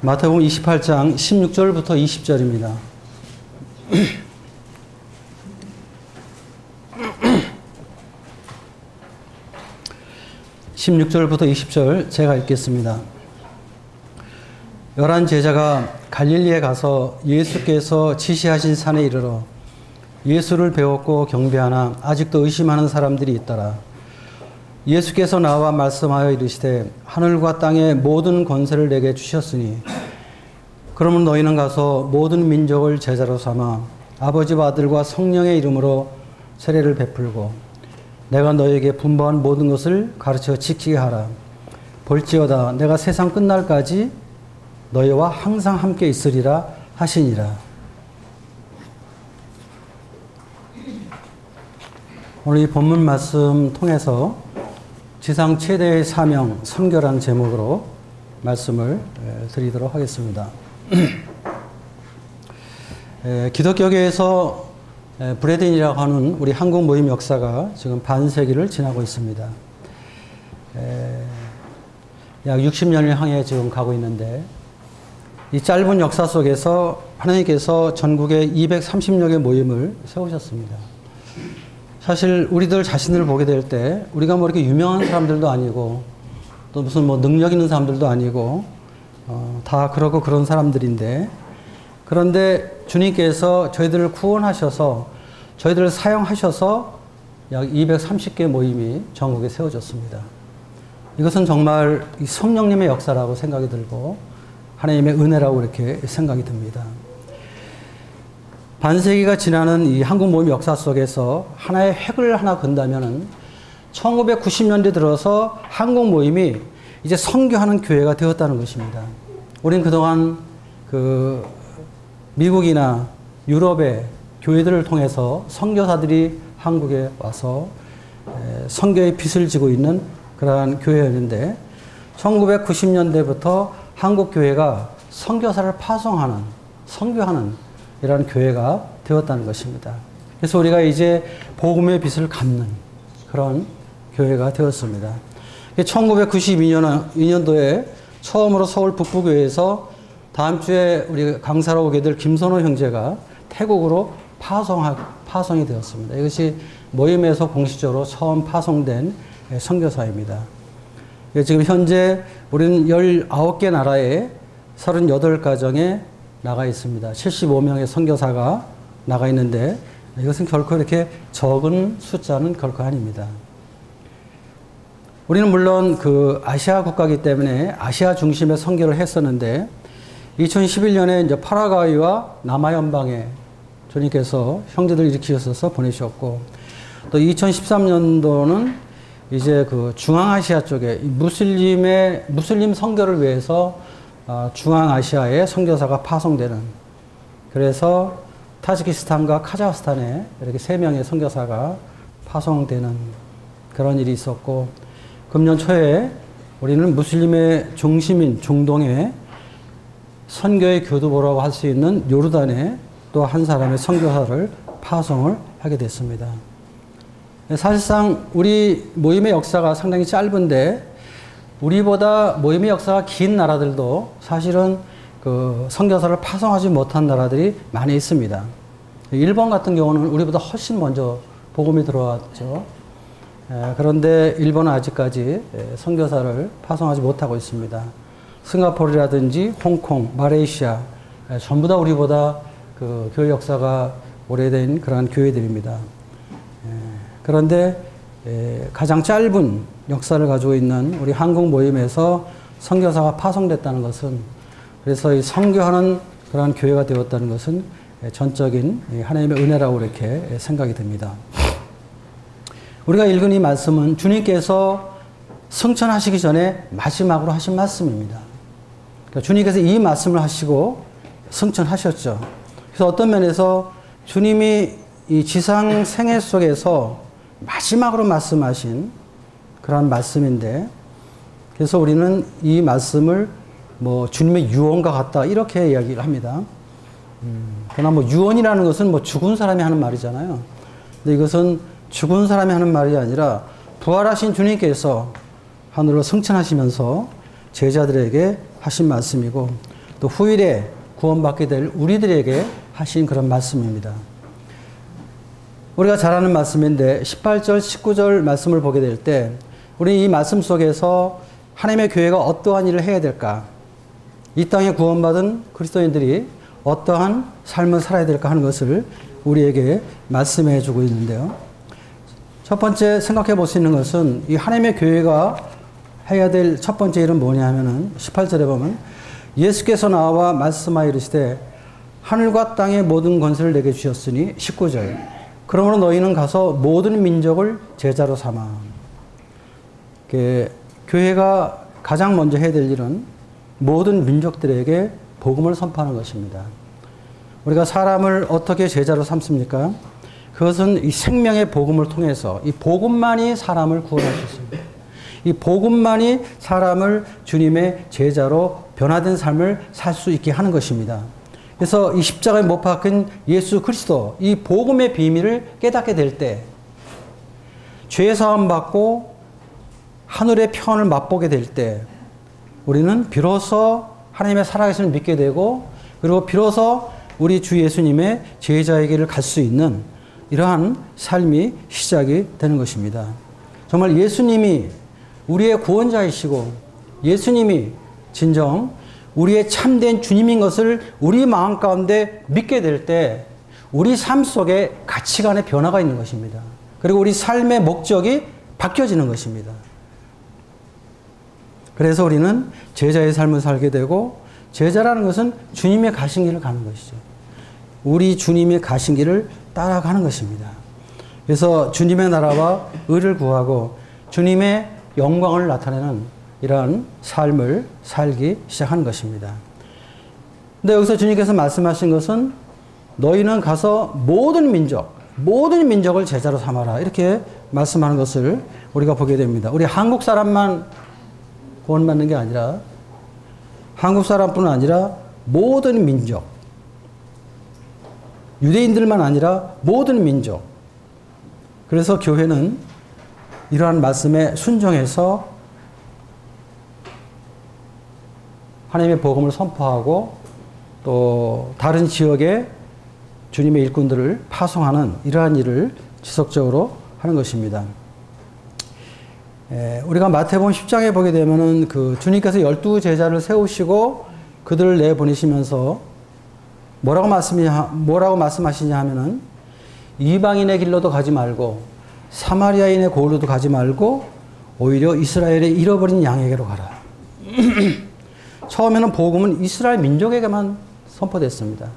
마태복음 28장 16절부터 20절입니다. 16절부터 20절 제가 읽겠습니다. 11 제자가 갈릴리에 가서 예수께서 지시하신 산에 이르러 예수를 배웠고 경배하나 아직도 의심하는 사람들이 있더라. 예수께서 나와 말씀하여 이르시되 하늘과 땅의 모든 권세를 내게 주셨으니 그러면 너희는 가서 모든 민족을 제자로 삼아 아버지와 아들과 성령의 이름으로 세례를 베풀고 내가 너희에게 분부한 모든 것을 가르쳐 지키게 하라. 볼지어다 내가 세상 끝날까지 너희와 항상 함께 있으리라 하시니라. 오늘 이 본문 말씀 통해서 지상 최대의 사명, 선교라는 제목으로 말씀을 드리도록 하겠습니다. 기독교계에서 브레든이라고 하는 우리 한국 모임 역사가 지금 반세기를 지나고 있습니다. 약 60년을 향해 지금 가고 있는데 이 짧은 역사 속에서 하나님께서 전국에 230여 개 모임을 세우셨습니다. 사실 우리들 자신을 보게 될 때 우리가 뭐 이렇게 유명한 사람들도 아니고 또 무슨 뭐 능력 있는 사람들도 아니고 다 그러고 그런 사람들인데 그런데 주님께서 저희들을 구원하셔서 저희들을 사용하셔서 약 230개 모임이 전국에 세워졌습니다. 이것은 정말 성령님의 역사라고 생각이 들고 하나님의 은혜라고 이렇게 생각이 듭니다. 반세기가 지나는 이 한국 모임 역사 속에서 하나의 획을 하나 건다면은 1990년대 들어서 한국 모임이 이제 선교하는 교회가 되었다는 것입니다. 우린 그동안 미국이나 유럽의 교회들을 통해서 선교사들이 한국에 와서 선교의 빚을 지고 있는 그러한 교회였는데 1990년대부터 한국 교회가 선교사를 파송하는, 선교하는 이런 교회가 되었다는 것입니다. 그래서 우리가 이제 복음의 빚을 갚는 그런 교회가 되었습니다. 1992년도에 처음으로 서울 북부교회에서 다음 주에 우리 강사로 오게 될 김선호 형제가 태국으로 파송이 되었습니다. 이것이 모임에서 공식적으로 처음 파송된 선교사입니다. 지금 현재 우리는 19개 나라에 38가정에 나가 있습니다. 75명의 선교사가 나가 있는데 이것은 결코 이렇게 적은 숫자는 결코 아닙니다. 우리는 물론 아시아 국가이기 때문에 아시아 중심의 선교를 했었는데 2011년에 이제 파라과이와 남아연방에 주님께서 형제들 일으키셔서 보내셨고 또 2013년도는 이제 중앙아시아 쪽에 무슬림 선교를 위해서 중앙아시아에 선교사가 파송되는 그래서 타지키스탄과 카자흐스탄에 이렇게 3명의 선교사가 파송되는 그런 일이 있었고 금년 초에 우리는 무슬림의 중심인 중동에 선교의 교두보라고 할 수 있는 요르단에 또 한 사람의 선교사를 파송을 하게 됐습니다. 사실상 우리 모임의 역사가 상당히 짧은데 우리보다 모임의 역사가 긴 나라들도 사실은 선교사를 파송하지 못한 나라들이 많이 있습니다. 일본 같은 경우는 우리보다 훨씬 먼저 복음이 들어왔죠. 그런데 일본은 아직까지 선교사를 파송하지 못하고 있습니다. 싱가포르라든지 홍콩, 말레이시아 전부 다 우리보다 교회 역사가 오래된 그러한 교회들입니다. 그런데 가장 짧은 역사를 가지고 있는 우리 한국 모임에서 선교사가 파송됐다는 것은 그래서 이 선교하는 그러한 교회가 되었다는 것은 전적인 하나님의 은혜라고 이렇게 생각이 듭니다. 우리가 읽은 이 말씀은 주님께서 승천하시기 전에 마지막으로 하신 말씀입니다. 그러니까 주님께서 이 말씀을 하시고 승천하셨죠. 그래서 어떤 면에서 주님이 이 지상 생애 속에서 마지막으로 말씀하신 그런 말씀인데 그래서 우리는 이 말씀을 주님의 유언과 같다 이렇게 이야기를 합니다. 그러나 유언이라는 것은 죽은 사람이 하는 말이잖아요. 근데 이것은 죽은 사람이 하는 말이 아니라 부활하신 주님께서 하늘로 승천하시면서 제자들에게 하신 말씀이고 또 후일에 구원받게 될 우리들에게 하신 그런 말씀입니다. 우리가 잘 아는 말씀인데 18절, 19절 말씀을 보게 될 때 우리 이 말씀 속에서 하나님의 교회가 어떠한 일을 해야 될까? 이 땅에 구원받은 그리스도인들이 어떠한 삶을 살아야 될까 하는 것을 우리에게 말씀해 주고 있는데요. 첫 번째 생각해 볼 수 있는 것은 이 하나님의 교회가 해야 될 첫 번째 일은 뭐냐 하면은 18절에 보면 예수께서 나와 말씀하여 이르시되 하늘과 땅의 모든 권세를 내게 주셨으니 19절 그러므로 너희는 가서 모든 민족을 제자로 삼아. 교회가 가장 먼저 해야 될 일은 모든 민족들에게 복음을 선포하는 것입니다. 우리가 사람을 어떻게 제자로 삼습니까? 그것은 이 생명의 복음을 통해서 이 복음만이 사람을 구원할 수 있습니다. 이 복음만이 사람을 주님의 제자로 변화된 삶을 살 수 있게 하는 것입니다. 그래서 이 십자가에 못 박힌 예수 그리스도 이 복음의 비밀을 깨닫게 될 때 죄 사함 받고 하늘의 평안을 맛보게 될 때 우리는 비로소 하나님의 살아계심을 믿게 되고 그리고 비로소 우리 주 예수님의 제자에게를 갈 수 있는 이러한 삶이 시작이 되는 것입니다. 정말 예수님이 우리의 구원자이시고 예수님이 진정 우리의 참된 주님인 것을 우리 마음 가운데 믿게 될 때 우리 삶 속에 가치관의 변화가 있는 것입니다. 그리고 우리 삶의 목적이 바뀌어지는 것입니다. 그래서 우리는 제자의 삶을 살게 되고 제자라는 것은 주님의 가신 길을 가는 것이죠. 우리 주님의 가신 길을 따라가는 것입니다. 그래서 주님의 나라와 의를 구하고 주님의 영광을 나타내는 이러한 삶을 살기 시작하는 것입니다. 근데 여기서 주님께서 말씀하신 것은 너희는 가서 모든 민족을 제자로 삼아라. 이렇게 말씀하는 것을 우리가 보게 됩니다. 우리 한국 사람만 구원받는 게 아니라 한국 사람뿐 아니라 모든 민족, 유대인들만 아니라 모든 민족. 그래서 교회는 이러한 말씀에 순종해서 하나님의 복음을 선포하고 또 다른 지역에 주님의 일꾼들을 파송하는 이러한 일을 지속적으로 하는 것입니다. 우리가 마태복음 10장에 보게 되면은 그 주님께서 12제자를 세우시고 그들을 내보내시면서 뭐라고 말씀하시냐 하면은 이방인의 길로도 가지 말고 사마리아인의 고로도 가지 말고 오히려 이스라엘의 잃어버린 양에게로 가라. 처음에는 복음은 이스라엘 민족에게만 선포됐습니다.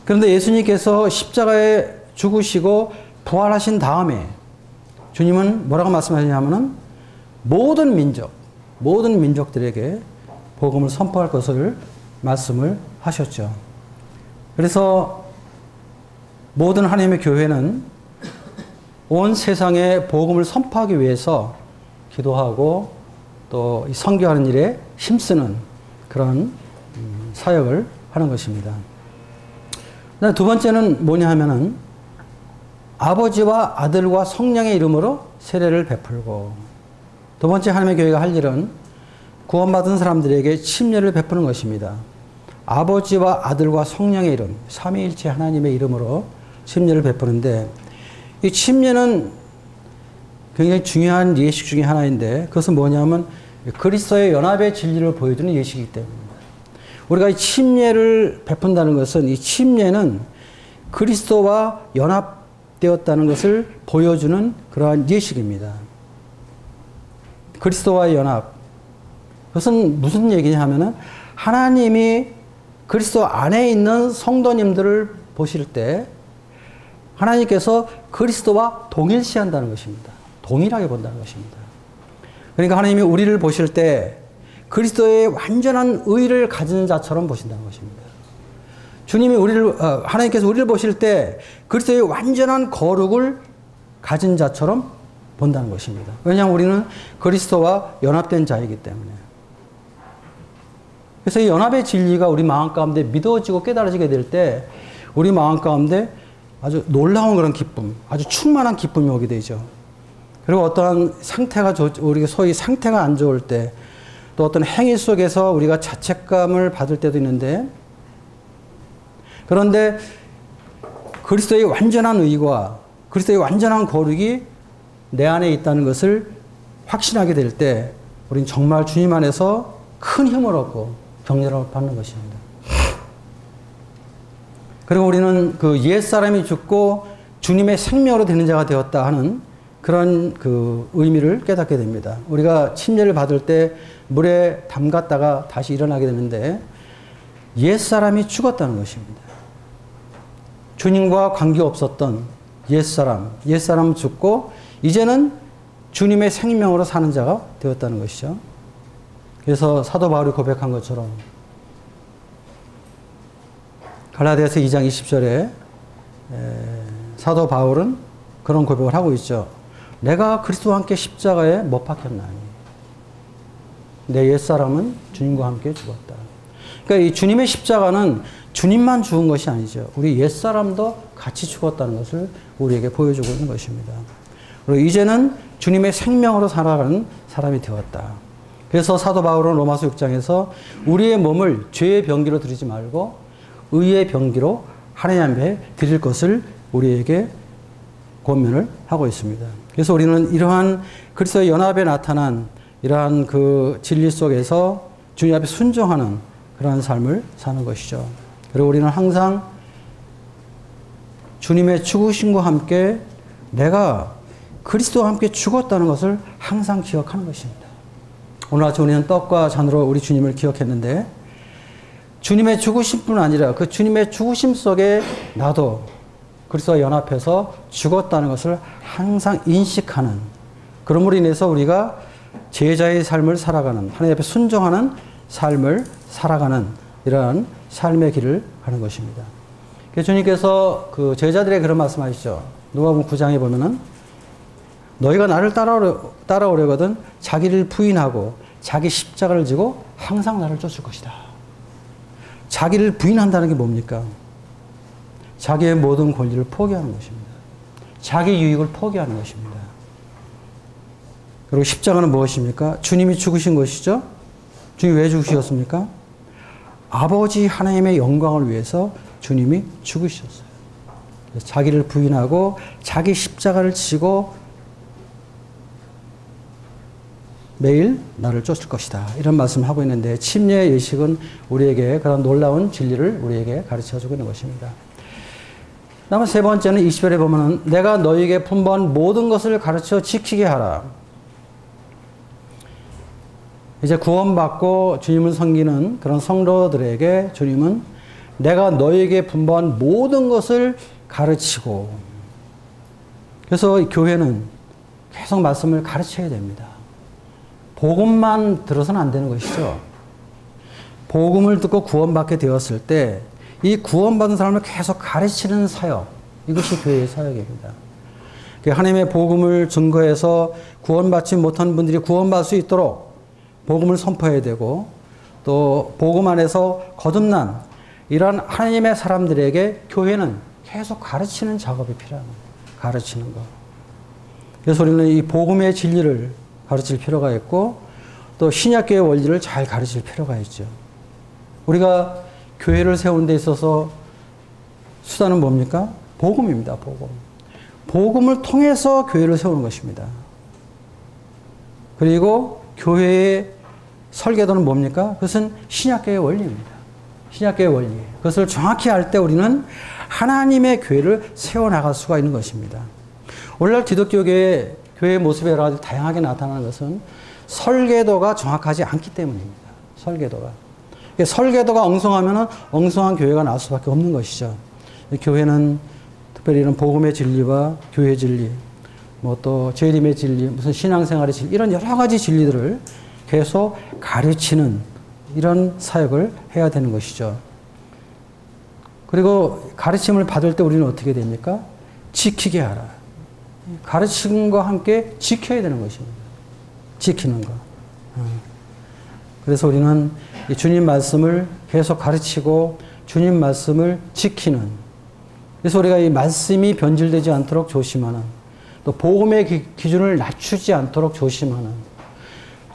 그런데 예수님께서 십자가에 죽으시고 부활하신 다음에 주님은 뭐라고 말씀하시냐면은 모든 민족들에게 복음을 선포할 것을 말씀을 하셨죠. 그래서 모든 하나님의 교회는 온 세상에 복음을 선포하기 위해서 기도하고 또 선교하는 일에 힘쓰는 그런 사역을 하는 것입니다. 두 번째는 뭐냐 하면은 아버지와 아들과 성령의 이름으로 세례를 베풀고 두 번째 하나님의 교회가 할 일은 구원받은 사람들에게 침례를 베푸는 것입니다. 아버지와 아들과 성령의 이름, 삼위일체 하나님의 이름으로 침례를 베푸는데 이 침례는 굉장히 중요한 예식 중에 하나인데 그것은 뭐냐면 그리스도의 연합의 진리를 보여주는 예식이기 때문입니다. 우리가 이 침례를 베푼다는 것은 이 침례는 그리스도와 연합되었다는 것을 보여주는 그러한 예식입니다. 그리스도와의 연합. 그것은 무슨 얘기냐 하면은 하나님이 그리스도 안에 있는 성도님들을 보실 때 하나님께서 그리스도와 동일시한다는 것입니다. 동일하게 본다는 것입니다. 그러니까 하나님이 우리를 보실 때 그리스도의 완전한 의를 가진 자처럼 보신다는 것입니다. 하나님께서 우리를 보실 때 그리스도의 완전한 거룩을 가진 자처럼 본다는 것입니다. 왜냐하면 우리는 그리스도와 연합된 자이기 때문에. 그래서 이 연합의 진리가 우리 마음 가운데 믿어지고 깨달아지게 될 때 우리 마음 가운데 아주 놀라운 그런 기쁨, 아주 충만한 기쁨이 오게 되죠. 그리고 어떠한 상태가 우리가 소위 상태가 안 좋을 때 또 어떤 행위 속에서 우리가 자책감을 받을 때도 있는데, 그런데 그리스도의 완전한 의와 그리스도의 완전한 거룩이 내 안에 있다는 것을 확신하게 될 때 우리는 정말 주님 안에서 큰 힘을 얻고 격려를 받는 것입니다. 그리고 우리는 그 옛사람이 죽고 주님의 생명으로 되는 자가 되었다 하는 그런 그 의미를 깨닫게 됩니다. 우리가 침례를 받을 때 물에 담갔다가 다시 일어나게 되는데 옛사람이 죽었다는 것입니다. 주님과 관계없었던 옛사람 죽고 이제는 주님의 생명으로 사는 자가 되었다는 것이죠. 그래서 사도 바울이 고백한 것처럼 갈라디아서 2장 20절에 사도 바울은 그런 고백을 하고 있죠. 내가 그리스도와 함께 십자가에 못 박혔나니 내 옛사람은 주님과 함께 죽었다. 그러니까 이 주님의 십자가는 주님만 죽은 것이 아니죠. 우리 옛사람도 같이 죽었다는 것을 우리에게 보여주고 있는 것입니다. 그리고 이제는 주님의 생명으로 살아가는 사람이 되었다. 그래서 사도 바울은 로마서 6장에서 우리의 몸을 죄의 병기로 드리지 말고 의의 병기로 하나님 앞에 드릴 것을 우리에게 권면을 하고 있습니다. 그래서 우리는 이러한 그리스도의 연합에 나타난 이러한 그 진리 속에서 주님 앞에 순종하는 그러한 삶을 사는 것이죠. 그리고 우리는 항상 주님의 죽으심과 함께 내가 그리스도와 함께 죽었다는 것을 항상 기억하는 것입니다. 오늘 아침 우리는 떡과 잔으로 우리 주님을 기억했는데 주님의 죽으심뿐 아니라 그 주님의 죽으심 속에 나도 그리스도와 연합해서 죽었다는 것을 항상 인식하는, 그러므로 인해서 우리가 제자의 삶을 살아가는, 하나님 앞에 순종하는 삶을 살아가는 이러한 삶의 길을 가는 것입니다. 주님께서 그 제자들에게 그런 말씀하시죠. 누가복음 9장에 보면은 너희가 나를 따라오려거든 자기를 부인하고 자기 십자가를 지고 항상 나를 쫓을 것이다. 자기를 부인한다는 게 뭡니까? 자기의 모든 권리를 포기하는 것입니다. 자기 유익을 포기하는 것입니다. 그리고 십자가는 무엇입니까? 주님이 죽으신 것이죠. 주님이 왜 죽으셨습니까? 아버지 하나님의 영광을 위해서 주님이 죽으셨어요. 자기를 부인하고 자기 십자가를 지고 매일 나를 쫓을 것이다. 이런 말씀을 하고 있는데 침례의 예식은 우리에게 그런 놀라운 진리를 우리에게 가르쳐주고 있는 것입니다. 다음에 세 번째는 20절에 보면은 내가 너희에게 분부한 모든 것을 가르쳐 지키게 하라. 이제 구원받고 주님을 섬기는 그런 성도들에게 주님은 내가 너희에게 분부한 모든 것을 가르치고, 그래서 이 교회는 계속 말씀을 가르쳐야 됩니다. 복음만 들어서는 안 되는 것이죠. 복음을 듣고 구원받게 되었을 때 이 구원받은 사람을 계속 가르치는 사역, 이것이 교회의 사역입니다. 하나님의 복음을 증거해서 구원받지 못한 분들이 구원받을 수 있도록 복음을 선포해야 되고, 또 복음 안에서 거듭난 이러한 하나님의 사람들에게 교회는 계속 가르치는 작업이 필요합니다. 가르치는 것. 그래서 우리는 이 복음의 진리를 가르칠 필요가 있고 또 신약교의 원리를 잘 가르칠 필요가 있죠. 우리가 교회를 세우는 데 있어서 수단은 뭡니까? 복음입니다. 복음. 복음을 통해서 교회를 세우는 것입니다. 그리고 교회의 설계도는 뭡니까? 그것은 신약교의 원리입니다. 신약교의 원리. 그것을 정확히 알 때 우리는 하나님의 교회를 세워나갈 수가 있는 것입니다. 오늘날 기독교계의 교회의 모습이 여러 가지 다양하게 나타나는 것은 설계도가 정확하지 않기 때문입니다. 설계도가 엉성하면 엉성한 교회가 나올 수밖에 없는 것이죠. 교회는 특별히 이런 복음의 진리와 교회 진리, 뭐 또 재림의 진리, 무슨 신앙생활의 진리, 이런 여러 가지 진리들을 계속 가르치는 이런 사역을 해야 되는 것이죠. 그리고 가르침을 받을 때 우리는 어떻게 됩니까? 지키게 하라. 가르침과 함께 지켜야 되는 것입니다. 지키는 것. 그래서 우리는 주님 말씀을 계속 가르치고 주님 말씀을 지키는, 그래서 우리가 이 말씀이 변질되지 않도록 조심하는, 또 복음의 기준을 낮추지 않도록 조심하는,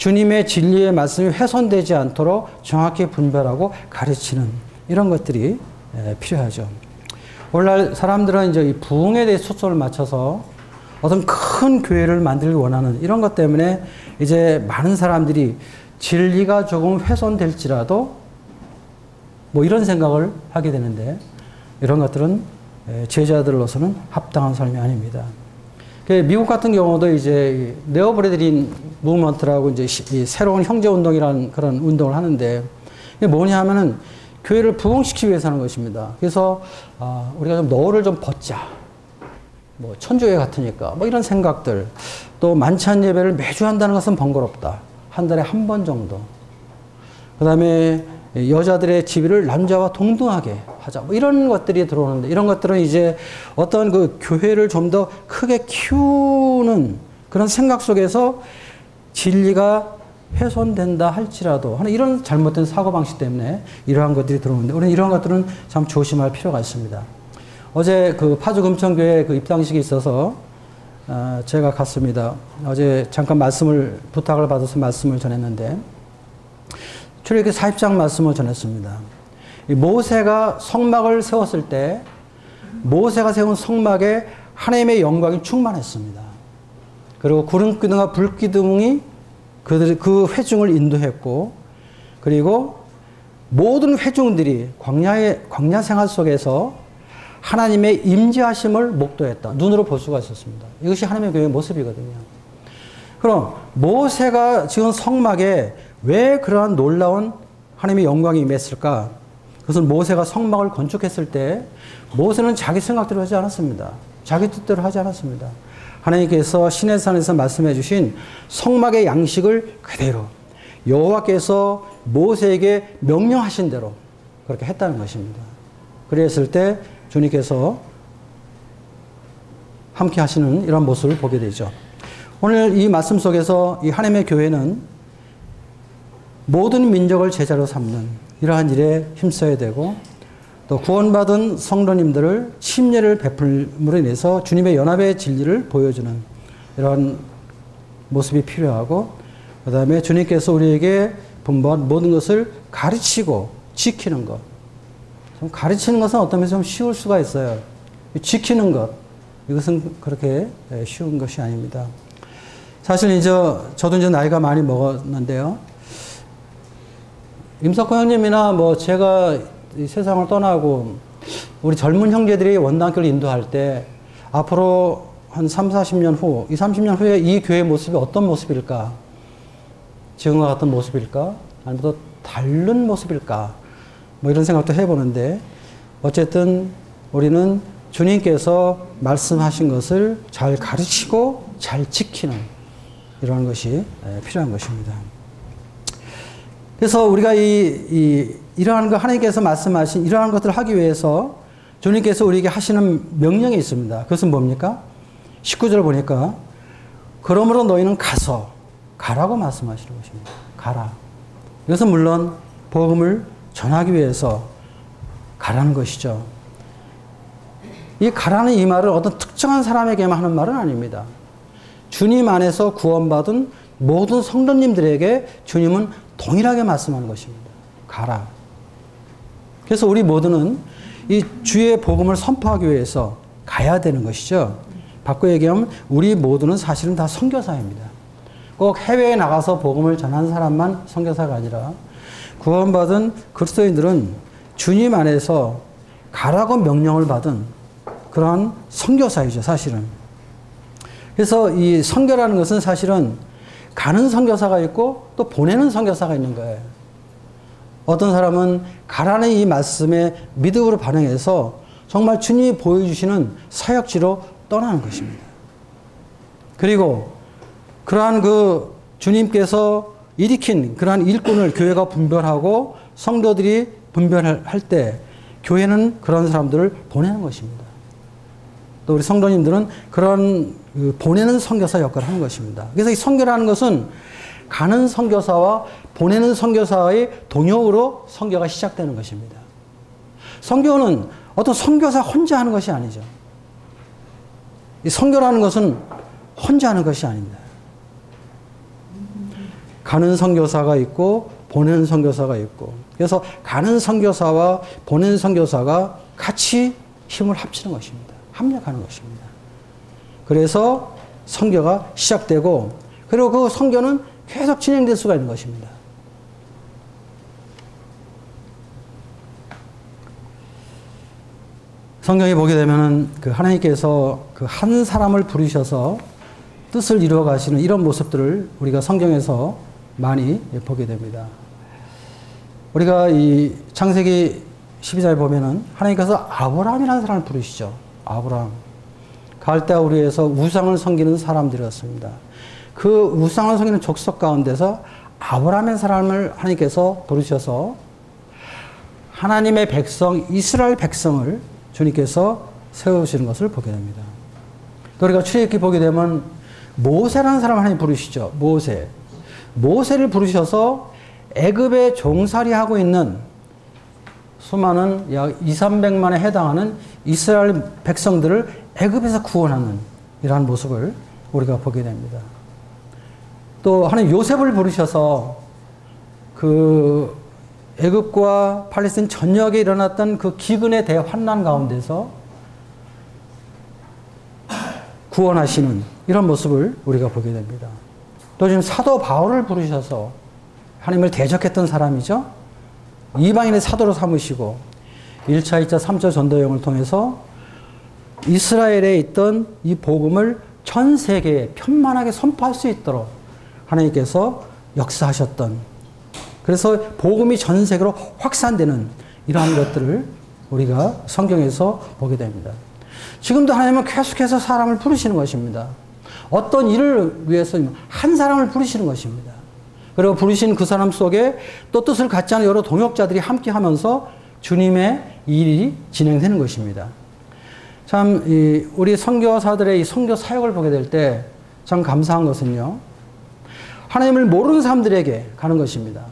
주님의 진리의 말씀이 훼손되지 않도록 정확히 분별하고 가르치는 이런 것들이 필요하죠. 오늘날 사람들은 이제 이 부흥에 대해 초점을 맞춰서 어떤 큰 교회를 만들기 원하는 이런 것 때문에 이제 많은 사람들이 진리가 조금 훼손될지라도 뭐 이런 생각을 하게 되는데 이런 것들은 제자들로서는 합당한 삶이 아닙니다. 미국 같은 경우도 이제 네오브레드린 무브먼트라고 이제 새로운 형제 운동이라는 그런 운동을 하는데 이게 뭐냐 하면은 교회를 부흥시키기 위해서 하는 것입니다. 그래서 우리가 좀 너를 좀 벗자. 뭐 천주교 같으니까 뭐 이런 생각들. 또 만찬 예배를 매주 한다는 것은 번거롭다. 한 달에 한 번 정도. 그다음에 여자들의 지위를 남자와 동등하게 하자. 뭐 이런 것들이 들어오는데 이런 것들은 이제 어떤 그 교회를 좀 더 크게 키우는 그런 생각 속에서 진리가 훼손된다 할지라도 하는 이런 잘못된 사고방식 때문에 이러한 것들이 들어오는데 우리는 이러한 것들은 참 조심할 필요가 있습니다. 어제 그 파주 금천교회 그 입당식이 있어서 제가 갔습니다. 어제 잠깐 부탁을 받아서 말씀을 전했는데 출애굽기 40장 말씀을 전했습니다. 모세가 성막을 세웠을 때 모세가 세운 성막에 하나님의 영광이 충만했습니다. 그리고 구름기둥과 불기둥이 그 회중을 인도했고 그리고 모든 회중들이 광야 생활 속에서 하나님의 임재하심을 목도했다. 눈으로 볼 수가 있었습니다. 이것이 하나님의 교회의 모습이거든요. 그럼 모세가 지은 성막에 왜 그러한 놀라운 하나님의 영광이 임했을까? 그것은 모세가 성막을 건축했을 때 모세는 자기 생각대로 하지 않았습니다. 자기 뜻대로 하지 않았습니다. 하나님께서 시내산에서 말씀해 주신 성막의 양식을 그대로 여호와께서 모세에게 명령하신 대로 그렇게 했다는 것입니다. 그랬을 때 주님께서 함께 하시는 이런 모습을 보게 되죠. 오늘 이 말씀 속에서 이 하나님의 교회는 모든 민족을 제자로 삼는 이러한 일에 힘써야 되고 또 구원받은 성도님들을 침례를 베풀므로 인해서 주님의 연합의 진리를 보여주는 이런 모습이 필요하고 그 다음에 주님께서 우리에게 분부한 모든 것을 가르치고 지키는 것. 가르치는 것은 어떤 면에서 좀 쉬울 수가 있어요. 지키는 것. 이것은 그렇게 쉬운 것이 아닙니다. 사실 이제 저도 이제 나이가 많이 먹었는데요. 임석호 형님이나 뭐 제가 이 세상을 떠나고 우리 젊은 형제들이 원당교를 인도할 때 앞으로 한 30, 40년 후, 30년 후에 이 교회의 모습이 어떤 모습일까? 지금과 같은 모습일까? 아니면 또 다른 모습일까? 뭐 이런 생각도 해보는데 어쨌든 우리는 주님께서 말씀하신 것을 잘 가르치고 잘 지키는 이러한 것이 필요한 것입니다. 그래서 우리가 이러한 거 하나님께서 말씀하신 이러한 것들을 하기 위해서 주님께서 우리에게 하시는 명령이 있습니다. 그것은 뭡니까? 19절 보니까 그러므로 너희는 가라고 말씀하시는 것입니다. 가라. 이것은 물론 복음을 전하기 위해서 가라는 것이죠. 이 가라는 이 말은 어떤 특정한 사람에게만 하는 말은 아닙니다. 주님 안에서 구원받은 모든 성도님들에게 주님은 동일하게 말씀하는 것입니다. 가라. 그래서 우리 모두는 이 주의 복음을 선포하기 위해서 가야 되는 것이죠. 바꿔 얘기하면 우리 모두는 사실은 다 선교사입니다. 꼭 해외에 나가서 복음을 전하는 사람만 선교사가 아니라 구원받은 그리스도인들은 주님 안에서 가라고 명령을 받은 그러한 선교사이죠, 사실은. 그래서 이 선교라는 것은 사실은 가는 선교사가 있고 또 보내는 선교사가 있는 거예요. 어떤 사람은 가라는 이 말씀에 믿음으로 반응해서 정말 주님이 보여주시는 사역지로 떠나는 것입니다. 그리고 그러한 그 주님께서 일으킨 그러한 일꾼을 교회가 분별하고 성도들이 분별할 때 교회는 그런 사람들을 보내는 것입니다. 또 우리 성도님들은 그런 보내는 선교사 역할을 하는 것입니다. 그래서 이 선교라는 것은 가는 선교사와 보내는 선교사의 동역으로 선교가 시작되는 것입니다. 선교는 어떤 선교사 혼자 하는 것이 아니죠. 이 선교라는 것은 혼자 하는 것이 아닙니다. 가는 선교사가 있고 보내는 선교사가 있고, 그래서 가는 선교사와 보내는 선교사가 같이 힘을 합치는 것입니다. 합력하는 것입니다. 그래서 선교가 시작되고, 그리고 그 선교는 계속 진행될 수가 있는 것입니다. 성경에 보게 되면은 그 하나님께서 그 한 사람을 부르셔서 뜻을 이루어 가시는 이런 모습들을 우리가 성경에서 많이 보게 됩니다. 우리가 이 창세기 12장에 보면은 하나님께서 아브라함이라는 사람을 부르시죠. 아브라함. 갈대아 우리에서 우상을 섬기는 사람들이었습니다. 그 우상을 섬기는 족속 가운데서 아브라함의 사람을 하나님께서 부르셔서 하나님의 백성, 이스라엘 백성을 주님께서 세우시는 것을 보게 됩니다. 또 우리가 출애굽기 보게 되면 모세라는 사람을 하나님 부르시죠. 모세. 모세를 부르셔서 애굽에 종살이하고 있는 수많은 약 2,300만에 해당하는 이스라엘 백성들을 애굽에서 구원하는 이러한 모습을 우리가 보게 됩니다. 또 하나님 요셉을 부르셔서 그 애굽과 팔레스타인 전역에 일어났던 그 기근의 대환난 가운데서 구원하시는 이런 모습을 우리가 보게 됩니다. 또 지금 사도 바울을 부르셔서 하나님을 대적했던 사람이죠. 이방인의 사도로 삼으시고 1차, 2차, 3차 전도여행을 통해서 이스라엘에 있던 이 복음을 전 세계에 편만하게 선포할 수 있도록 하나님께서 역사하셨던, 그래서 복음이 전 세계로 확산되는 이러한 것들을 우리가 성경에서 보게 됩니다. 지금도 하나님은 계속해서 사람을 부르시는 것입니다. 어떤 일을 위해서 한 사람을 부르시는 것입니다. 그리고 부르신 그 사람 속에 또 뜻을 갖지 않은 여러 동역자들이 함께 하면서 주님의 일이 진행되는 것입니다. 참, 우리 선교사들의 이 선교 사역을 보게 될 때 참 감사한 것은요, 하나님을 모르는 사람들에게 가는 것입니다.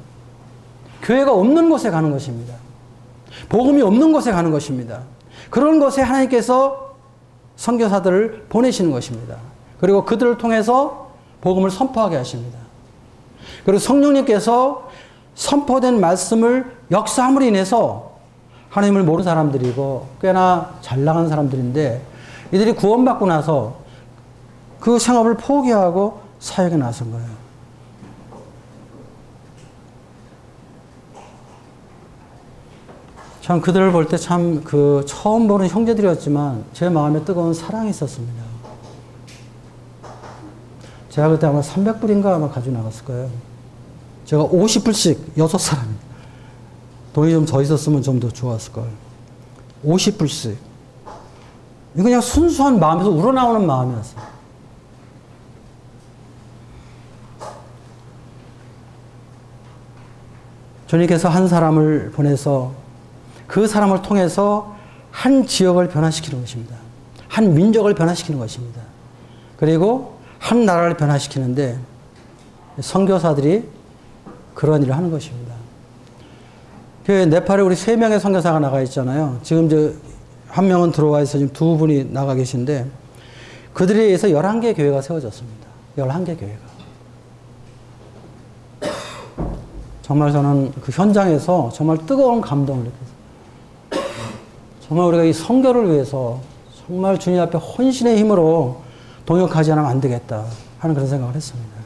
교회가 없는 곳에 가는 것입니다. 복음이 없는 곳에 가는 것입니다. 그런 곳에 하나님께서 선교사들을 보내시는 것입니다. 그리고 그들을 통해서 복음을 선포하게 하십니다. 그리고 성령님께서 선포된 말씀을 역사함으로 인해서 하나님을 모르는 사람들이고 꽤나 잘 나가는 사람들인데, 이들이 구원받고 나서 그 생업을 포기하고 사역에 나선 거예요. 참 그들을 볼 때 참 그 처음 보는 형제들이었지만 제 마음에 뜨거운 사랑이 있었습니다. 제가 그때 아마 300불인가 아마 가지고 나갔을 거예요. 제가 50불씩 6사람이. 돈이 좀 더 있었으면 좀 더 좋았을 걸. 50불씩. 이거 그냥 순수한 마음에서 우러나오는 마음이었어요. 주님께서 한 사람을 보내서 그 사람을 통해서 한 지역을 변화시키는 것입니다. 한 민족을 변화시키는 것입니다. 그리고 한 나라를 변화시키는데 선교사들이 그런 일을 하는 것입니다. 그 네팔에 우리 3명의 선교사가 나가 있잖아요. 지금 한 명은 들어와 있어 지금 2분이 나가 계신데, 그들에 의해서 11개 교회가 세워졌습니다. 11개 교회가. 정말 저는 그 현장에서 정말 뜨거운 감동을 느꼈어요. 정말 우리가 이 선교를 위해서 정말 주님 앞에 헌신의 힘으로 동역하지 않으면 안 되겠다 하는 그런 생각을 했습니다.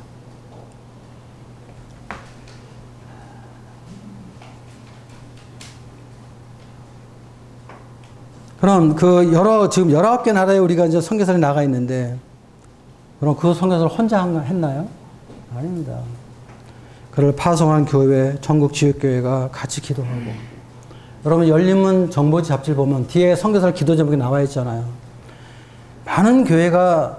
그럼 지금 19개 나라에 우리가 이제 선교사들이 나가 있는데, 그럼 그 선교사를 혼자 했나요? 아닙니다. 그를 파송한 교회, 전국 지역교회가 같이 기도하고, 여러분 열린문 정보지 잡지를 보면 뒤에 선교사들 기도 제목이 나와 있잖아요. 많은 교회가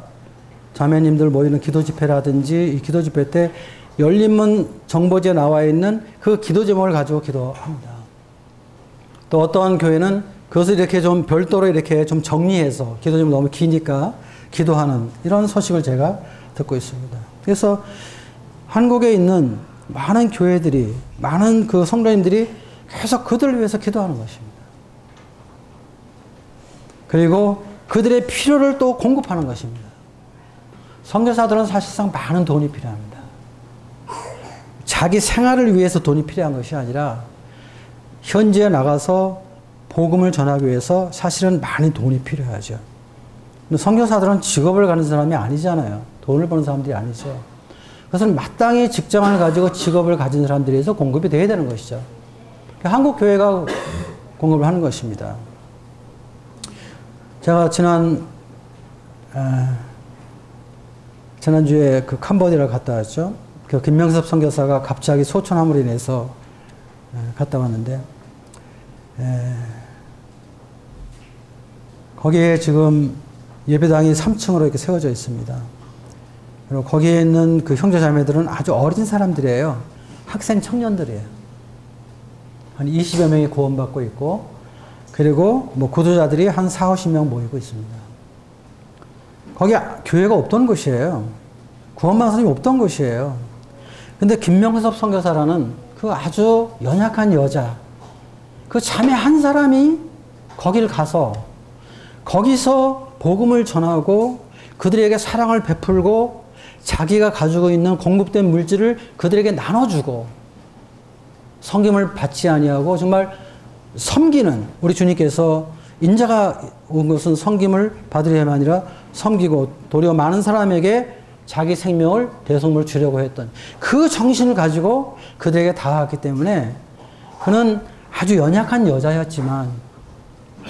자매님들 모이는 기도 집회라든지 이 기도 집회 때 열린문 정보지에 나와 있는 그 기도 제목을 가지고 기도합니다. 또 어떠한 교회는 그것을 이렇게 좀 별도로 이렇게 좀 정리해서 기도 제목이 너무 기니까 기도하는 이런 소식을 제가 듣고 있습니다. 그래서 한국에 있는 많은 교회들이, 많은 그 성도님들이 계속 그들을 위해서 기도하는 것입니다. 그리고 그들의 필요를 또 공급하는 것입니다. 선교사들은 사실상 많은 돈이 필요합니다. 자기 생활을 위해서 돈이 필요한 것이 아니라 현지에 나가서 복음을 전하기 위해서 사실은 많이 돈이 필요하죠. 근데 선교사들은 직업을 가는 사람이 아니잖아요. 돈을 버는 사람들이 아니죠. 그것은 마땅히 직장을 가지고 직업을 가진 사람들에 의해서 공급이 돼야 되는 것이죠. 한국 교회가 공급을 하는 것입니다. 제가 지난주에 그 캄보디아를 갔다 왔죠. 그 김명섭 선교사가 갑자기 소천함으로 인해서 갔다 왔는데, 거기에 지금 예배당이 3층으로 이렇게 세워져 있습니다. 그리고 거기에 있는 그 형제자매들은 아주 어린 사람들이에요. 학생 청년들이에요. 한 20여 명이 구원받고 있고, 그리고 뭐 구도자들이 한 4, 50명 모이고 있습니다. 거기 교회가 없던 곳이에요. 구원받은 사람이 없던 곳이에요. 근데 김명섭 선교사라는 그 아주 연약한 여자, 그 자매 한 사람이 거길 가서 거기서 복음을 전하고 그들에게 사랑을 베풀고 자기가 가지고 있는 공급된 물질을 그들에게 나눠주고 섬김을 받지 아니하고 정말 섬기는, 우리 주님께서 인자가 온 것은 섬김을 받으려면 아니라 섬기고 도리어 많은 사람에게 자기 생명을 대속물을 주려고 했던 그 정신을 가지고 그들에게 다가갔기 때문에 그는 아주 연약한 여자였지만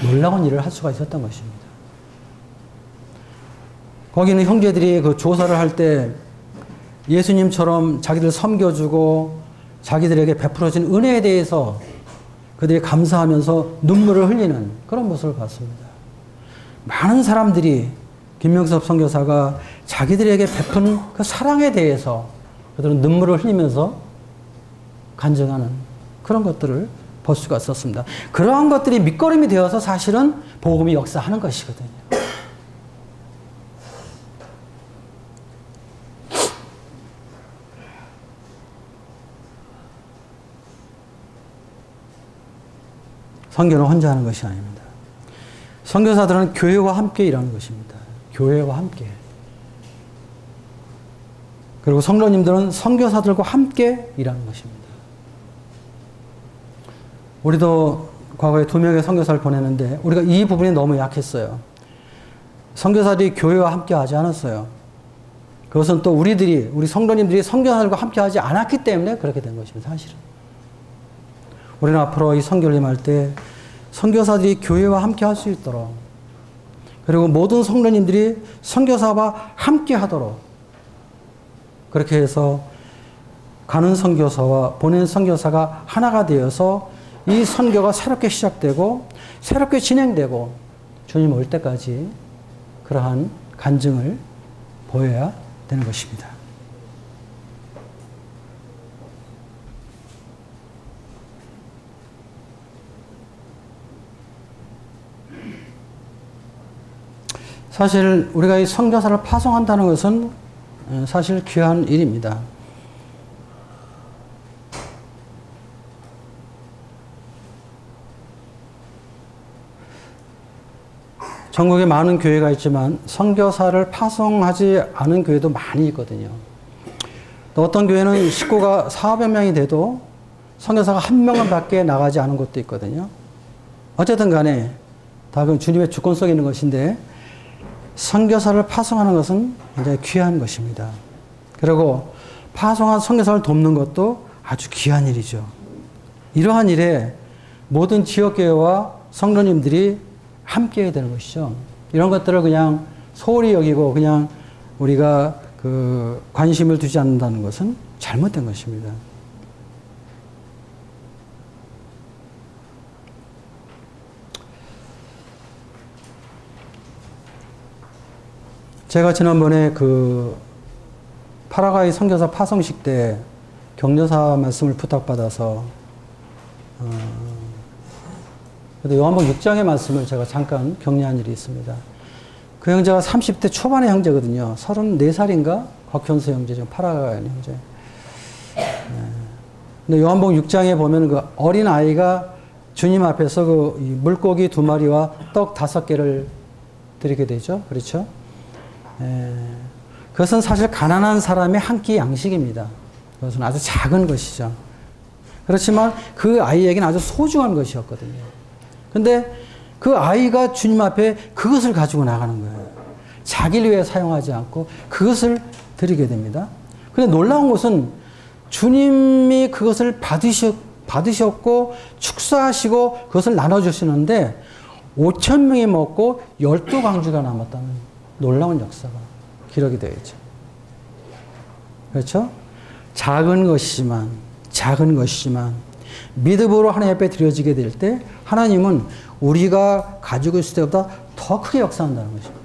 놀라운 일을 할 수가 있었던 것입니다. 거기는 형제들이 그 조사를 할 때 예수님처럼 자기들 섬겨주고 자기들에게 베풀어진 은혜에 대해서 그들이 감사하면서 눈물을 흘리는 그런 모습을 봤습니다. 많은 사람들이 김명섭 선교사가 자기들에게 베푼 그 사랑에 대해서 그들은 눈물을 흘리면서 간증하는 그런 것들을 볼 수가 있었습니다. 그러한 것들이 밑거름이 되어서 사실은 복음이 역사하는 것이거든요. 선교는 혼자 하는 것이 아닙니다. 선교사들은 교회와 함께 일하는 것입니다. 교회와 함께. 그리고 성도님들은 선교사들과 함께 일하는 것입니다. 우리도 과거에 2명의 선교사를 보냈는데 우리가 이 부분이 너무 약했어요. 선교사들이 교회와 함께 하지 않았어요. 그것은 또 우리 성도님들이 선교사들과 함께 하지 않았기 때문에 그렇게 된 것입니다. 사실은. 우리는 앞으로 이 선교를 임할 때 선교사들이 교회와 함께 할 수 있도록, 그리고 모든 성도님들이 선교사와 함께 하도록, 그렇게 해서 가는 선교사와 보낸 선교사가 하나가 되어서 이 선교가 새롭게 시작되고 새롭게 진행되고 주님 올 때까지 그러한 간증을 보여야 되는 것입니다. 사실 우리가 이 선교사를 파송한다는 것은 사실 귀한 일입니다. 전국에 많은 교회가 있지만 선교사를 파송하지 않은 교회도 많이 있거든요. 또 어떤 교회는 식구가 400, 500명이 돼도 선교사가 1명은 밖에 나가지 않은 곳도 있거든요. 어쨌든 간에 다 그 주님의 주권 속에 있는 것인데 선교사를 파송하는 것은 굉장히 귀한 것입니다. 그리고 파송한 선교사를 돕는 것도 아주 귀한 일이죠. 이러한 일에 모든 지역교회와 성도님들이 함께 해야 되는 것이죠. 이런 것들을 그냥 소홀히 여기고 그냥 우리가 그 관심을 두지 않는다는 것은 잘못된 것입니다. 제가 지난번에 그 파라과이 선교사 파송식 때 격려사 말씀을 부탁받아서 그래도 요한복음 6장의 말씀을 제가 잠깐 격려한 일이 있습니다. 그 형제가 30대 초반의 형제거든요. 34살인가? 곽현수 형제, 좀 파라과이 형제. 근데 요한복음 6장에 보면 그 어린 아이가 주님 앞에서 그 물고기 2마리와 떡 5개를 드리게 되죠. 그렇죠? 그것은 사실 가난한 사람의 한 끼 양식입니다. 그것은 아주 작은 것이죠. 그렇지만 그 아이에게는 아주 소중한 것이었거든요. 근데 그 아이가 주님 앞에 그것을 가지고 나가는 거예요. 자기를 위해 사용하지 않고 그것을 드리게 됩니다. 근데 놀라운 것은 주님이 그것을 받으셨고 축사하시고 그것을 나눠주시는데 5,000명이 먹고 12광주가 남았다는 놀라운 역사가 기록이 되어 있죠. 그렇죠? 작은 것이지만 믿음으로 하나님 앞에 드려지게 될 때 하나님은 우리가 가지고 있을 때보다 더 크게 역사한다는 것입니다.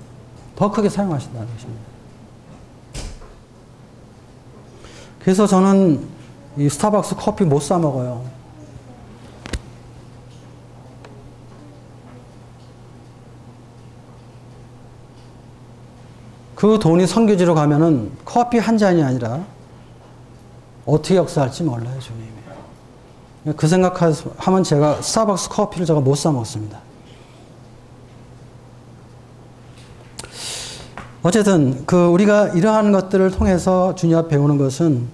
더 크게 사용하신다는 것입니다. 그래서 저는 이 스타벅스 커피 못 사 먹어요. 그 돈이 선교지로 가면은 커피 한 잔이 아니라 어떻게 역사할지 몰라요, 주님이. 그 생각하면 제가 스타벅스 커피를 제가 못 사 먹습니다. 어쨌든 우리가 이러한 것들을 통해서 주님 앞에 배우는 것은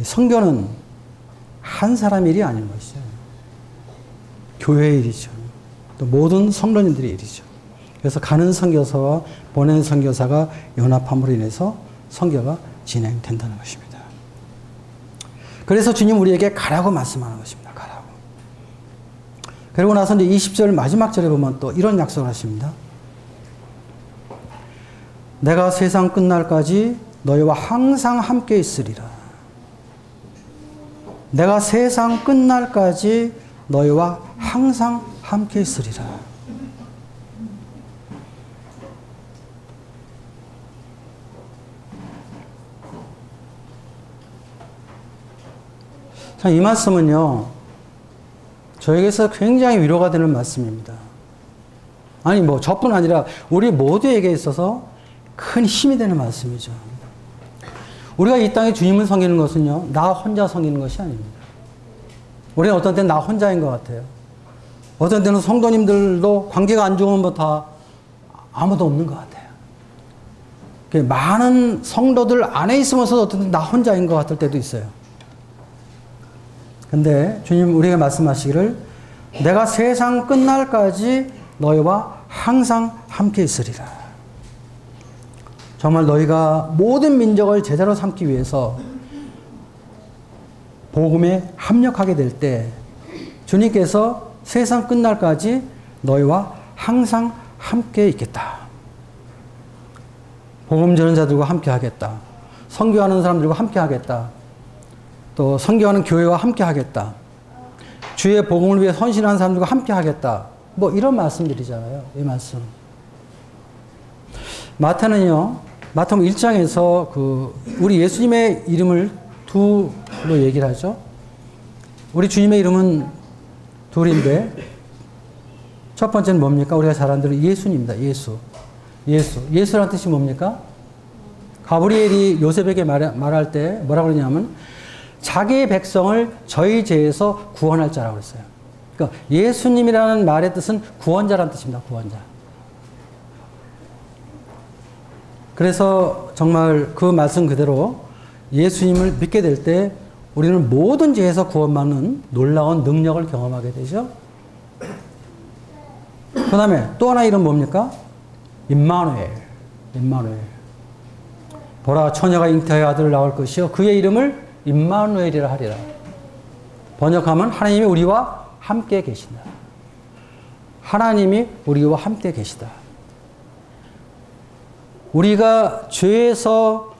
선교는 한 사람 일이 아닌 것이죠. 교회의 일이죠. 또 모든 성도님들의 일이죠. 그래서 가는 선교사와 보내는 선교사가 연합함으로 인해서 선교가 진행된다는 것입니다. 그래서 주님 우리에게 가라고 말씀하는 것입니다. 가라고. 그리고 나서 이제 20절 마지막 절에 보면 또 이런 약속을 하십니다. 내가 세상 끝날까지 너희와 항상 함께 있으리라. 내가 세상 끝날까지 너희와 항상 함께 있으리라. 자, 이 말씀은요, 저에게서 굉장히 위로가 되는 말씀입니다. 아니, 저뿐 아니라 우리 모두에게 있어서 큰 힘이 되는 말씀이죠. 우리가 이 땅에 주님을 섬기는 것은요, 나 혼자 섬기는 것이 아닙니다. 우리는 어떤 때는 나 혼자인 것 같아요. 어떤 때는 성도님들도 관계가 안 좋으면 다 아무도 없는 것 같아요. 많은 성도들 안에 있으면서도 어떤 때는 나 혼자인 것 같을 때도 있어요. 근데 주님 우리에게 말씀하시기를 내가 세상 끝날까지 너희와 항상 함께 있으리라. 정말 너희가 모든 민족을 제대로 삼기 위해서 복음에 합력하게 될 때 주님께서 세상 끝날까지 너희와 항상 함께 있겠다. 복음 전하는 자들과 함께 하겠다. 선교하는 사람들과 함께 하겠다. 또 선교하는 교회와 함께 하겠다. 주의 복음을 위해 헌신하는 사람들과 함께 하겠다. 이런 말씀들이잖아요. 이 말씀. 마태는요. 마태복음 1장에서 우리 예수님의 이름을 두로 얘기를 하죠. 우리 주님의 이름은 둘인데 첫 번째는 뭡니까? 우리가 잘 아는 대로 예수님입니다. 예수라는 뜻이 뭡니까? 가브리엘이 요셉에게 말할 때 뭐라고 그러냐면 자기의 백성을 저희 죄에서 구원할 자라고 그랬어요. 그러니까 예수님이라는 말의 뜻은 구원자라는 뜻입니다. 구원자. 그래서 정말 그 말씀 그대로 예수님을 믿게 될 때 우리는 모든 죄에서 구원받는 놀라운 능력을 경험하게 되죠. 그 다음에 또 하나 이름 뭡니까? 임마누엘. 보라 처녀가 잉태하여 아들을 낳을 것이요 그의 이름을 임마누엘이라 하리라. 번역하면 하나님이 우리와 함께 계신다. 하나님이 우리와 함께 계시다. 우리가 죄에서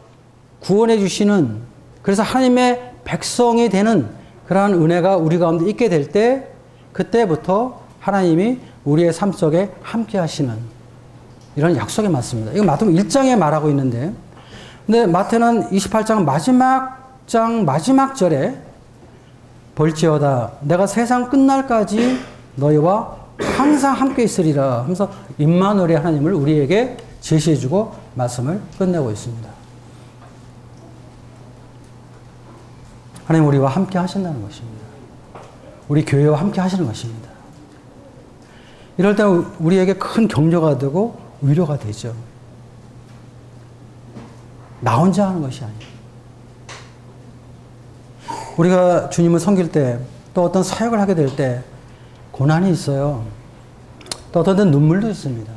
구원해 주시는, 그래서 하나님의 백성이 되는 그러한 은혜가 우리 가운데 있게 될 때, 그때부터 하나님이 우리의 삶 속에 함께 하시는 이런 약속이 맞습니다. 이거 마태복음 1장에 말하고 있는데, 근데 마태는 28장 마지막 절에 볼지어다 내가 세상 끝날까지 너희와 항상 함께 있으리라 하면서 임마누엘의 하나님을 우리에게 제시해주고 말씀을 끝내고 있습니다. 하나님 우리와 함께 하신다는 것입니다. 우리 교회와 함께 하시는 것입니다. 이럴 때 우리에게 큰 격려가 되고 위로가 되죠. 나 혼자 하는 것이 아니에요. 우리가 주님을 섬길 때, 또 어떤 사역을 하게 될 때 고난이 있어요. 또 어떤 때는 눈물도 있습니다.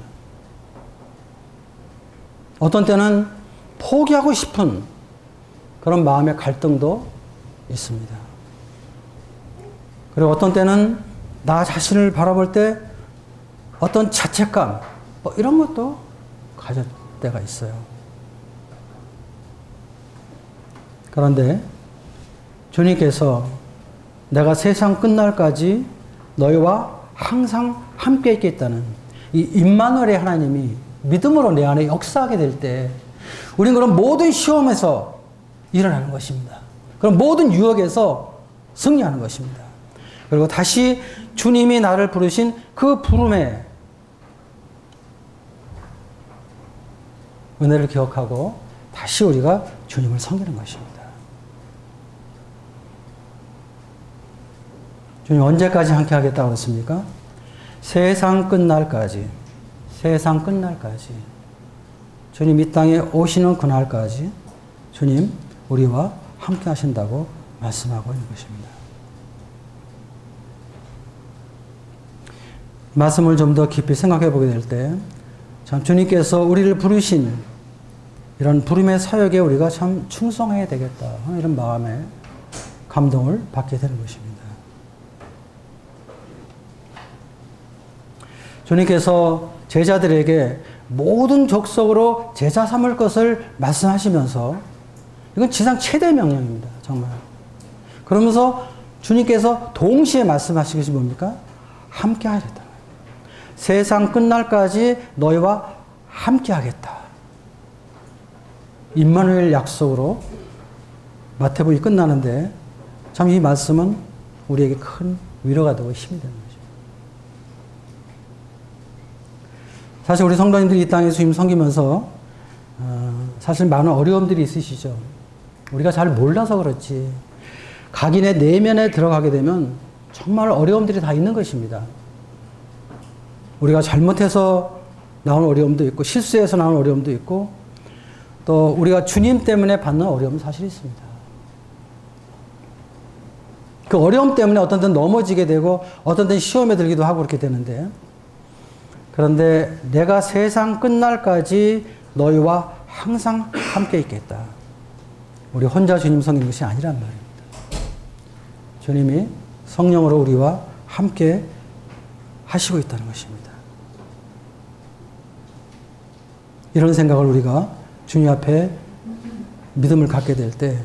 어떤 때는 포기하고 싶은 그런 마음의 갈등도 있습니다. 그리고 어떤 때는 나 자신을 바라볼 때 어떤 자책감, 이런 것도 가질 때가 있어요. 그런데 주님께서 내가 세상 끝날까지 너희와 항상 함께 있겠다는 이 임마누엘의 하나님이 믿음으로 내 안에 역사하게 될 때 우리는 그런 모든 시험에서 일어나는 것입니다. 그런 모든 유혹에서 승리하는 것입니다. 그리고 다시 주님이 나를 부르신 그 부름에 은혜를 기억하고 다시 우리가 주님을 섬기는 것입니다. 주님 언제까지 함께 하겠다고 했습니까? 세상 끝날까지. 세상 끝날까지. 주님 이 땅에 오시는 그날까지 주님 우리와 함께 하신다고 말씀하고 있는 것입니다. 말씀을 좀 더 깊이 생각해 보게 될 때 참 주님께서 우리를 부르신 이런 부름의 사역에 우리가 참 충성해야 되겠다 이런 마음에 감동을 받게 되는 것입니다. 주님께서 제자들에게 모든 족속으로 제자 삼을 것을 말씀하시면서 이건 지상 최대 명령입니다. 정말. 그러면서 주님께서 동시에 말씀하신 것이 뭡니까? 함께 하겠다. 세상 끝날까지 너희와 함께 하겠다. 임마누엘 약속으로 마태복음이 끝나는데 참 이 말씀은 우리에게 큰 위로가 되고 힘이 되는 거죠. 사실 우리 성도님들이 이 땅에 주님 섬기면서 사실 많은 어려움들이 있으시죠. 우리가 잘 몰라서 그렇지 각인의 내면에 들어가게 되면 정말 어려움들이 다 있는 것입니다. 우리가 잘못해서 나온 어려움도 있고 실수해서 나온 어려움도 있고 또 우리가 주님 때문에 받는 어려움은 사실 있습니다. 그 어려움 때문에 어떤 때는 넘어지게 되고 어떤 때는 시험에 들기도 하고 그렇게 되는데 그런데 내가 세상 끝날까지 너희와 항상 함께 있겠다. 우리 혼자 주님 섬기는 것이 아니란 말입니다. 주님이 성령으로 우리와 함께 하시고 있다는 것입니다. 이런 생각을 우리가 주님 앞에 믿음을 갖게 될 때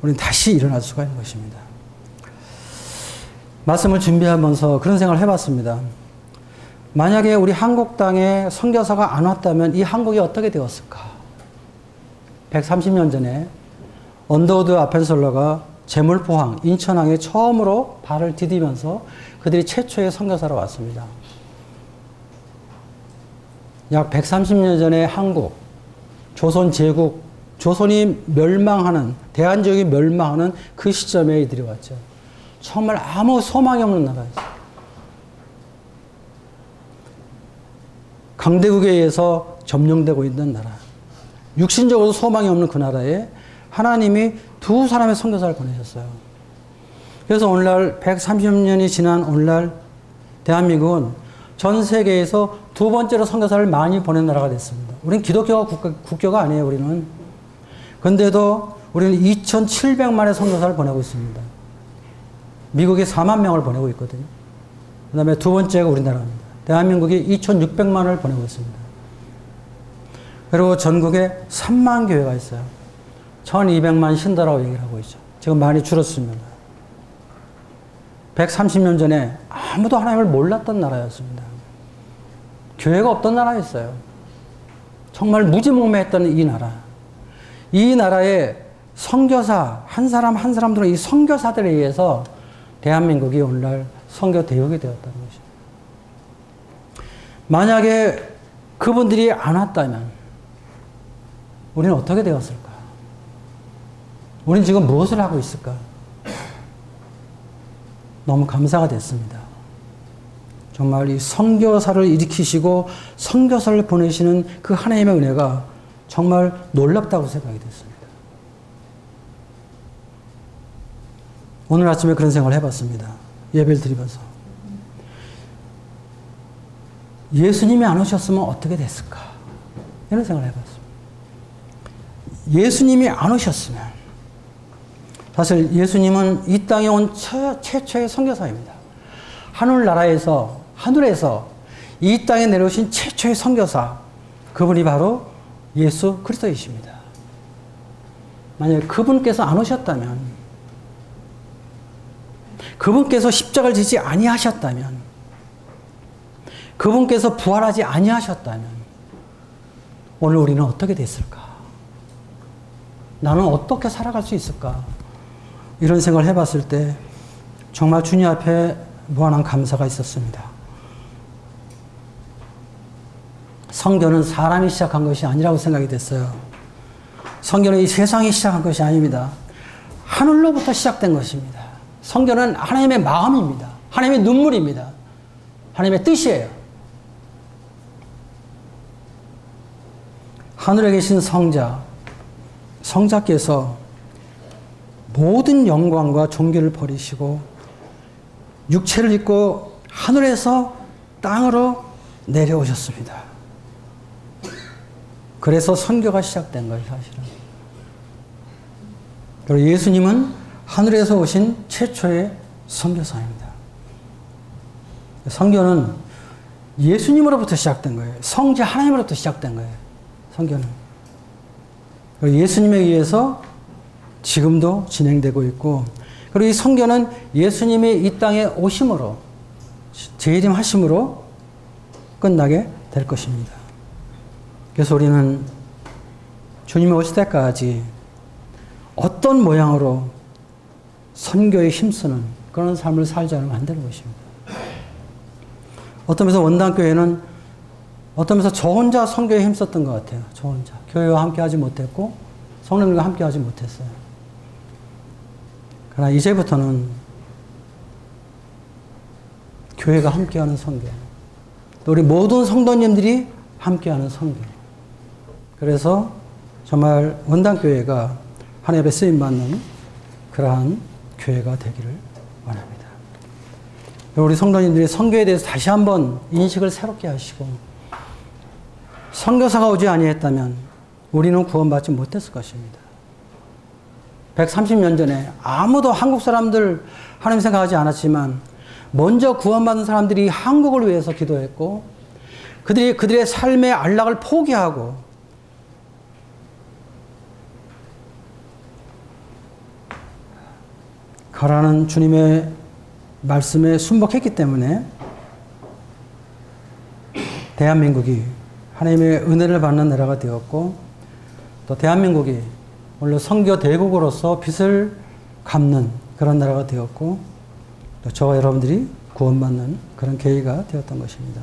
우리는 다시 일어날 수가 있는 것입니다. 말씀을 준비하면서 그런 생각을 해봤습니다. 만약에 우리 한국 땅에 선교사가 안 왔다면 이 한국이 어떻게 되었을까? 130년 전에 언더우드 아펜솔러가 제물포항, 인천항에 처음으로 발을 디디면서 그들이 최초의 선교사로 왔습니다. 약 130년 전에 한국, 조선 제국, 조선이 멸망하는, 대한민국이 멸망하는 그 시점에 이들이 왔죠. 정말 아무 소망이 없는 나라였어요. 강대국에 의해서 점령되고 있는 나라. 육신적으로 소망이 없는 그 나라에 하나님이 두 사람의 선교사를 보내셨어요. 그래서 오늘날 130년이 지난 오늘날 대한민국은 전 세계에서 두 번째로 선교사를 많이 보낸 나라가 됐습니다. 우리는 기독교가 국교가 아니에요, 우리는. 그런데도 우리는 2,700만의 선교사를 보내고 있습니다. 미국이 4만 명을 보내고 있거든요. 그 다음에 두 번째가 우리나라입니다. 대한민국이 2,600만을 보내고 있습니다. 그리고 전국에 3만 교회가 있어요. 1,200만 신도라고 얘기를 하고 있죠. 지금 많이 줄었습니다. 130년 전에 아무도 하나님을 몰랐던 나라였습니다. 교회가 없던 나라였어요. 정말 무지몽매했던 이 나라. 이 나라의 선교사 한 사람 한 사람들은 이 선교사들에 의해서 대한민국이 오늘날 선교 대국이 되었다는 것입니다. 만약에 그분들이 안 왔다면 우리는 어떻게 되었을까? 우리는 지금 무엇을 하고 있을까? 너무 감사가 됐습니다. 정말 이 선교사를 일으키시고 선교사를 보내시는 그 하나님의 은혜가 정말 놀랍다고 생각이 됐습니다. 오늘 아침에 그런 생각을 해봤습니다. 예배를 드리면서. 예수님이 안 오셨으면 어떻게 됐을까? 이런 생각을 해봤습니다. 예수님이 안 오셨으면, 사실 예수님은 이 땅에 온 최초의 선교사입니다. 하늘에서 이 땅에 내려오신 최초의 선교사, 그분이 바로 예수 그리스도이십니다. 만약에 그분께서 안 오셨다면, 그분께서 십자가를 지지 아니하셨다면, 그분께서 부활하지 아니하셨다면 오늘 우리는 어떻게 됐을까? 나는 어떻게 살아갈 수 있을까? 이런 생각을 해봤을 때 정말 주님 앞에 무한한 감사가 있었습니다. 선교는 사람이 시작한 것이 아니라고 생각이 됐어요. 선교는 이 세상이 시작한 것이 아닙니다. 하늘로부터 시작된 것입니다. 선교는 하나님의 마음입니다. 하나님의 눈물입니다. 하나님의 뜻이에요. 하늘에 계신 성자께서 모든 영광과 존귀를 버리시고 육체를 입고 하늘에서 땅으로 내려오셨습니다. 그래서 선교가 시작된 거예요, 사실은. 그리고 예수님은 하늘에서 오신 최초의 선교사입니다. 선교는 예수님으로부터 시작된 거예요. 성자 하나님으로부터 시작된 거예요. 선교는. 예수님에 의해서 지금도 진행되고 있고, 그리고 이 선교는 예수님이 이 땅에 오심으로, 재림하심으로 끝나게 될 것입니다. 그래서 우리는 주님이 오실 때까지 어떤 모양으로 선교에 힘쓰는 그런 삶을 살지 않으면 안 되는 것입니다. 어떤 면에서 원당교회는 어떤 면에서 저 혼자 선교에 힘썼던 것 같아요. 저 혼자. 교회와 함께 하지 못했고 성령님과 함께 하지 못했어요. 그러나 이제부터는 교회가 함께하는 선교, 또 우리 모든 성도님들이 함께하는 선교. 그래서 정말 원당교회가 하나님의 쓰임받는 그러한 교회가 되기를 원합니다. 우리 성도님들이 선교에 대해서 다시 한번 인식을 새롭게 하시고, 선교사가 오지 아니했다면 우리는 구원받지 못했을 것입니다. 130년 전에 아무도 한국 사람들 하나님 생각하지 않았지만 먼저 구원받은 사람들이 한국을 위해서 기도했고, 그들의 삶의 안락을 포기하고 가라는 주님의 말씀에 순복했기 때문에 대한민국이 하나님의 은혜를 받는 나라가 되었고, 또 대한민국이 물론 선교 대국으로서 빚을 갚는 그런 나라가 되었고, 또 저와 여러분들이 구원받는 그런 계기가 되었던 것입니다.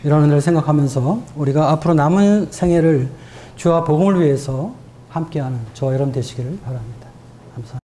이런 은혜를 생각하면서 우리가 앞으로 남은 생애를 주와 복음을 위해서 함께하는 저와 여러분 되시기를 바랍니다. 감사합니다.